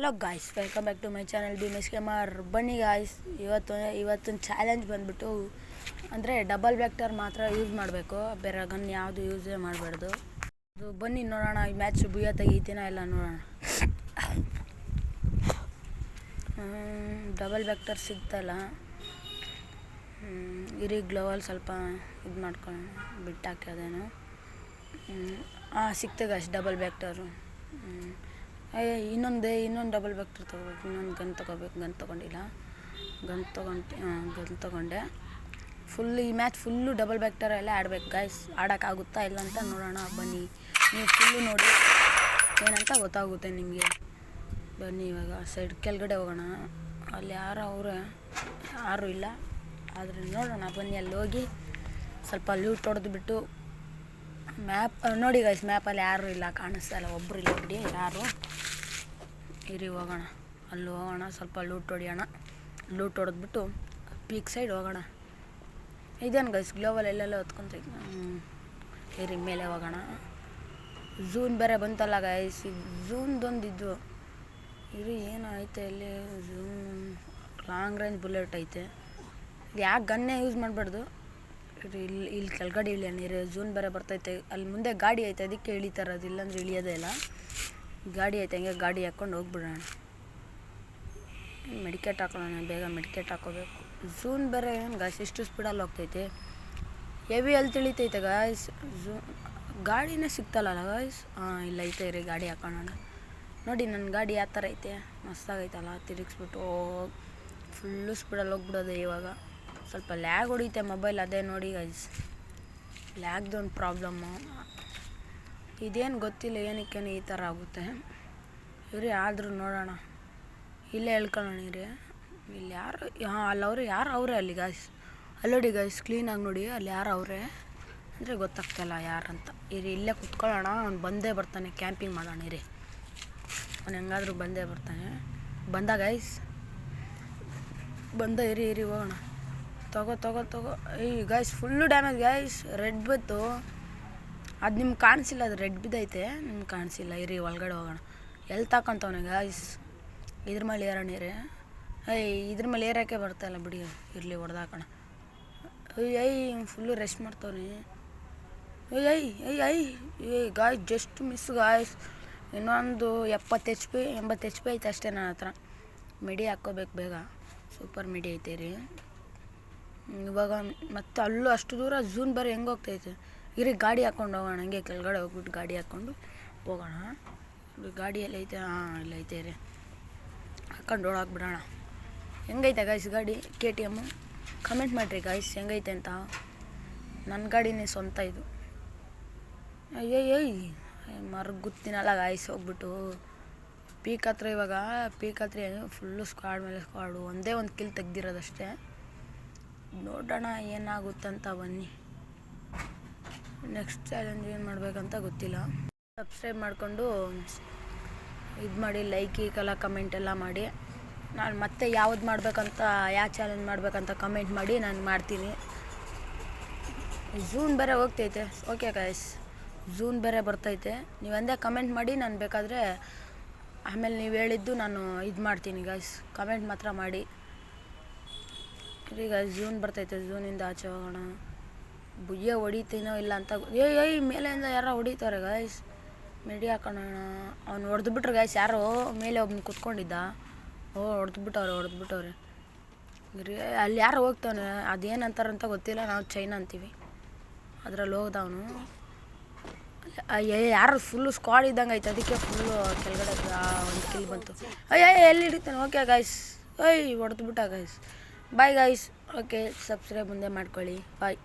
Hello guys, welcome back to my channel Bhimesh gamer. ಬನ್ನಿ guys, ಇವತ್ತಿನ challenge ಬಂದುಬಿಟ್ಟು ಅಂದರೆ ಡಬಲ್ ವ್ಯಾಕ್ಟರ್ ಮಾತ್ರ ಯೂಸ್ ಮಾಡಬೇಕು, ಬೇರೆ ಗನ್ ಯಾವುದು ಯೂಸೇ ಮಾಡಬಾರ್ದು. ಅದು ಬನ್ನಿ ನೋಡೋಣ, ಈ ಮ್ಯಾಚ್ ಬುಯ್ಯ ತೆಗಿತೀನ ಇಲ್ಲ ನೋಡೋಣ. ಡಬಲ್ ವ್ಯಾಕ್ಟರ್ ಸಿಗ್ತಲ್ಲ, ಇರಿ ಗ್ಲೋವಲ್ಲಿ ಸ್ವಲ್ಪ ಇದು ಮಾಡ್ಕೊಳ್ಳೋಣ, ಬಿಟ್ಟಾಕ್ಯೋದೇನು. ಸಿಕ್ತೆ ಗಾಯ್ಸ್ ಡಬಲ್ ವ್ಯಾಕ್ಟರು. ಇನ್ನೊಂದು ಡಬಲ್ ವ್ಯಾಕ್ಟರ್ ತೊಗೋಬೇಕು, ಇನ್ನೊಂದು ಗನ್ ತೊಗೋಬೇಕು. ಗನ್ ತೊಗೊಂಡೆ. ಫುಲ್ ಈ ಮ್ಯಾಚ್ ಫುಲ್ಲು ಡಬಲ್ ವ್ಯಾಕ್ಟರಲ್ಲೇ ಆಡ್ಬೇಕು ಗಾಯ್ಸ್. ಆಡೋಕ್ಕಾಗುತ್ತಾ ಇಲ್ಲ ಅಂತ ನೋಡೋಣ ಬನ್ನಿ. ನೀವು ಫುಲ್ಲು ನೋಡಿ ಏನಂತ ಗೊತ್ತಾಗುತ್ತೆ ನಿಮಗೆ. ಬನ್ನಿ ಇವಾಗ ಸೈಡ್ ಕೆಳಗಡೆ ಹೋಗೋಣ. ಅಲ್ಲಿ ಯಾರೂ ಇಲ್ಲ, ಆದರೆ ನೋಡೋಣ ಬನ್ನಿ. ಅಲ್ಲಿ ಹೋಗಿ ಸ್ವಲ್ಪ ಲೂಟ್ ಹೊಡೆದ್ಬಿಟ್ಟು ಮ್ಯಾಪ್ ನೋಡಿ ಗಾಯ್ಸ್, ಮ್ಯಾಪಲ್ಲಿ ಯಾರೂ ಇಲ್ಲ, ಕಾಣಿಸ್ತಾ ಇಲ್ಲ, ಒಬ್ಬರು ಇಲ್ಲ ಬಿಡಿ ಯಾರು. ಇರಿ ಹೋಗೋಣ, ಅಲ್ಲಿ ಹೋಗೋಣ, ಸ್ವಲ್ಪ ಲೂಟ್ ಹೊಡಿಯೋಣ. ಲೂಟ್ ಹೊಡೆದ್ಬಿಟ್ಟು ಪೀಕ್ ಸೈಡ್ ಹೋಗೋಣ. ಇದೇನು ಗೈಸ್ ಗ್ಲೋವಲ್ ಎಲ್ಲೆಲ್ಲ ಹೊತ್ಕೊಂತೈತೆ. ಇರಿ ಮೇಲೆ ಹೋಗೋಣ. ಝೂನ್ ಬೇರೆ ಬಂತಲ್ಲ ಗೈಸ್, ಝೂನ್ದೊಂದಿದ್ದು. ಇರಿ ಏನು ಐತೆ ಇಲ್ಲಿ, ಝೂನ್ ಲಾಂಗ್ ರೇಂಜ್ ಬುಲೆಟ್ ಐತೆ. ಯಾಕೆ ಗನ್ನೇ ಯೂಸ್ ಮಾಡಬಾರ್ದು. ಇಲ್ಲಿ ಕೆಳಗಡೆ ಇಳಿಯ ನೀರು, ಝೂನ್ ಬೇರೆ ಬರ್ತೈತೆ. ಅಲ್ಲಿ ಮುಂದೆ ಗಾಡಿ ಐತೆ, ಅದಕ್ಕೆ ಇಳಿತಾರದು, ಇಲ್ಲಾಂದ್ರೆ ಇಳಿಯೋದೇ ಇಲ್ಲ. ಗಾಡಿ ಐತೆ, ಹಂಗೆ ಗಾಡಿ ಹಾಕ್ಕೊಂಡು ಹೋಗ್ಬಿಡೋಣ. ಮೆಡಿಕೇಟ್ ಹಾಕೊಳ್ಳೋಣ, ಬೇಗ ಮೆಡಿಕೇಟ್ ಹಾಕೋಬೇಕು. ಝೂನ್ ಬೇರೆ ಏನು ಗಾಯ್ಸ್ ಇಷ್ಟು ಸ್ಪೀಡಲ್ಲಿ ಹೋಗ್ತೈತೆ, ಹೆವಿ ಅಲ್ಲಿ ತಿಳಿತೈತೆ ಗಾಯ್ಸ್. ಗಾಡಿನೇ ಸಿಗ್ತಲ್ಲ ಗಾಯ್ಸ್. ಇಲ್ಲ ಐತೆ, ಇರಿ ಗಾಡಿ ಹಾಕೋಣ. ನೋಡಿ ನನ್ನ ಗಾಡಿ ಯಾವ ಥರ ಐತೆ, ಮಸ್ತಾಗೈತಲ್ಲ. ತಿರುಗಿಸ್ಬಿಟ್ಟು ಫುಲ್ಲು ಸ್ಪೀಡಲ್ಲಿ ಹೋಗ್ಬಿಡೋದು. ಇವಾಗ ಸ್ವಲ್ಪ ಲ್ಯಾಗ್ ಹೊಡಿತೆ ಮೊಬೈಲ್, ಅದೇ ನೋಡಿ ಗೈಸ್, ಲ್ಯಾಗ್ದೊಂದು ಪ್ರಾಬ್ಲಮ್ಮು. ಇದೇನು ಗೊತ್ತಿಲ್ಲ ಏನಕ್ಕೇನು ಈ ಥರ ಆಗುತ್ತೆ. ಇವ್ರಿ ಆದರೂ ನೋಡೋಣ, ಇಲ್ಲೇ ಹೇಳ್ಕೊಳ್ಳೋಣ. ಇರಿ ಇಲ್ಲಿ ಯಾರು, ಯಾರು ಅವರೇ ಅಲ್ಲಿ ಗಾಯ್ಸ್. ಅಲ್ಲೋಡಿ ಗಾಯ್ಸ್, ಕ್ಲೀನಾಗಿ ನೋಡಿ, ಅಲ್ಲಿ ಯಾರು ಅವರೇ ಅಂದರೆ ಗೊತ್ತಾಗ್ತಾಯಿಲ್ಲ ಯಾರಂತ. ಇರಿ ಇಲ್ಲೇ ಕುತ್ಕೊಳ್ಳೋಣ, ಅವ್ನು ಬಂದೇ ಬರ್ತಾನೆ. ಕ್ಯಾಂಪಿಂಗ್ ಮಾಡೋಣ ಇರಿ, ಅವ್ನು ಹೆಂಗಾದರೂ ಬಂದೇ ಬರ್ತಾನೆ. ಬಂದ ಗಾಯ್ಸ್, ಬಂದ. ಇರಿ ಹೋಗೋಣ. ತಗೋ. Guys full damage guys. Red ಬಂತು, ಅದು ನಿಮ್ಗೆ ಕಾಣಿಸಿಲ್ಲ, ಅದು ರೆಡ್ ಬಿದ್ದೈತೆ, ನಿಮ್ಗೆ ಕಾಣಿಸಿಲ್ಲ. ಇರಿ ಒಳಗಡೆ ಹೋಗೋಣ. ಎಲ್ಲಿ ತಾಕೊಂತವನೆ ಗಾಯ್ಸ್, ಇದ್ರ ಮೇಲೆ ಏರೋಣ. ಇರಿ ಇದ್ರ ಮೇಲೆ ಏರೋಕ್ಕೆ ಬರ್ತಾಯಿಲ್ಲ ಬಿಡಿ, ಇರಲಿ ಹೊಡೆದಾಕೋಣ. ಫುಲ್ಲು ರೆಸ್ಟ್ ಮಾಡ್ತವನೆ. Guys just miss guys. ಇನ್ನೊಂದು 70 HP 80 HP ಐತೆ ಅಷ್ಟೇ ನನ್ನ ಹತ್ರ. ಮಿಡಿ ಹಾಕ್ಕೋಬೇಕು ಬೇಗ, ಸೂಪರ್ ಮಿಡಿ ಐತೆ ರೀ. ಇವಾಗ ಮತ್ತೆ ಅಲ್ಲೂ ಅಷ್ಟು ದೂರ ಝೂನ್ ಬೇರೆ ಹೆಂಗೆ ಹೋಗ್ತೈತೆ. ಇರಿ ಗಾಡಿ ಹಾಕ್ಕೊಂಡು ಹೋಗೋಣ, ಹಂಗೆ ಕೆಳಗಡೆ ಹೋಗ್ಬಿಟ್ಟು ಗಾಡಿ ಹಾಕ್ಕೊಂಡು ಹೋಗೋಣ. ಗಾಡಿ ಎಲ್ಲೈತೆ, ಇಲ್ಲೈತೆ ರೀ, ಹಾಕ್ಕೊಂಡು ಓಡಾಕ್ಬಿಡೋಣ. ಹೆಂಗೈತೆ ಗಾಯ್ಸ್ ಗಾಡಿ KTM? ಕಮೆಂಟ್ ಮಾಡಿರಿ ಗಾಯ್ಸ್ ಹೆಂಗೈತೆ ಅಂತ. ನನ್ನ ಗಾಡಿನೇ ಸ್ವಂತ ಇದು. ಮರಗುತ್ತಿನಲ್ಲ ಗಾಯ್ಸ್. ಹೋಗ್ಬಿಟ್ಟು ಪೀಕ್ ಹತ್ರ, ಇವಾಗ ಪೀಕ್ ಹತ್ರ ಫುಲ್ಲು ಸ್ಕ್ವಾಡ್ ಮೇಲೆ ಸ್ಕ್ವಾಡು, ಒಂದೇ ಒಂದು ಕಿಲ್ ತೆಗ್ದಿರೋದಷ್ಟೇ. ನೋಡೋಣ ಏನಾಗುತ್ತಂತ ಬನ್ನಿ. ನೆಕ್ಸ್ಟ್ ಚಾಲೆಂಜ್ ಏನು ಮಾಡಬೇಕಂತ ಗೊತ್ತಿಲ್ಲ. ಸಬ್ಸ್ಕ್ರೈಬ್ ಮಾಡಿಕೊಂಡು ಇದು ಮಾಡಿ, ಲೈಕ್ ಎಲ್ಲ ಕಮೆಂಟ್ ಎಲ್ಲ ಮಾಡಿ. ನಾನು ಮತ್ತೆ ಯಾವ್ದು ಮಾಡಬೇಕಂತ, ಯಾವ ಚಾಲೆಂಜ್ ಮಾಡಬೇಕಂತ ಕಮೆಂಟ್ ಮಾಡಿ, ನಾನು ಮಾಡ್ತೀನಿ. ಝೂನ್ ಬೇರೆ ಹೋಗ್ತೈತೆ. ಓಕೆ ಗಾಯ್ಸ್, ಝೂನ್ ಬೇರೆ ಬರ್ತೈತೆ. ನೀವು ಒಂದೇ ಕಮೆಂಟ್ ಮಾಡಿ, ನಾನು ಬೇಕಾದರೆ ಆಮೇಲೆ ನೀವು ಹೇಳಿದ್ದು ನಾನು ಇದು ಮಾಡ್ತೀನಿ ಗಾಯ್ಸ್. ಕಮೆಂಟ್ ಮಾತ್ರ ಮಾಡಿ. ಈಗ ಝೂನ್ ಬರ್ತೈತೆ, ಝೂನಿಂದ ಆಚೆ ಹೋಗೋಣ. ಬುಯ್ಯ ಹೊಡಿತೀನೋ ಇಲ್ಲ ಅಂತ. ಮೇಲೆಯಿಂದ ಯಾರೋ ಹೊಡಿತಾರೆ ಗಾಯ್ಸ್. ಮಿಡಿ ಹಾಕೋಣ. ಅವ್ನು ಹೊಡೆದ್ಬಿಟ್ರು ಗಾಯ್ಸ್, ಯಾರೋ ಮೇಲೆ ಒಬ್ಬನು ಕುತ್ಕೊಂಡಿದ್ದ. ಹೊಡೆದ್ಬಿಟ್ಟವ್ರೆ. ಅಲ್ಲಿ ಯಾರು ಹೋಗ್ತಾನೆ, ಅದೇನಂತಾರಂತ ಗೊತ್ತಿಲ್ಲ, ನಾವು ಚೈನಾ ಅಂತೀವಿ. ಅದರಲ್ಲಿ ಹೋಗ್ದವನು. ಯಾರು ಫುಲ್ಲು ಸ್ಕ್ವಾಡ್ ಇದ್ದಂಗೆ ಐತೆ, ಅದಕ್ಕೆ ಫುಲ್ಲು ಕೆಳಗಡೆ ಒಂದು ಕಿಲ್ ಬಂತು. ಎಲ್ಲಿ ಹಿಡಿತಾನೆ. ಓಕೆ ಗಾಯ್ಸ್, ಹೊಡೆದ್ಬಿಟ್ಟ guys. Bye guys. Okay, subscribe ಮುಂದೆ ಮಾಡ್ಕೊಳ್ಳಿ. ಬಾಯ್.